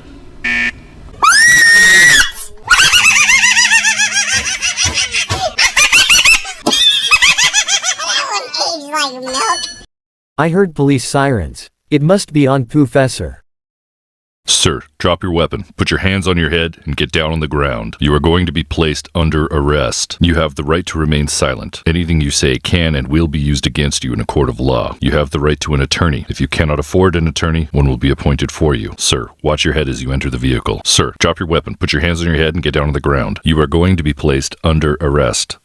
ground. I heard police sirens. It must be on Poofesure. Sir, drop your weapon, put your hands on your head, and get down on the ground. You are going to be placed under arrest. You have the right to remain silent. Anything you say can and will be used against you in a court of law. You have the right to an attorney. If you cannot afford an attorney, one will be appointed for you. Sir, watch your head as you enter the vehicle. Sir, drop your weapon, put your hands on your head, and get down on the ground. You are going to be placed under arrest.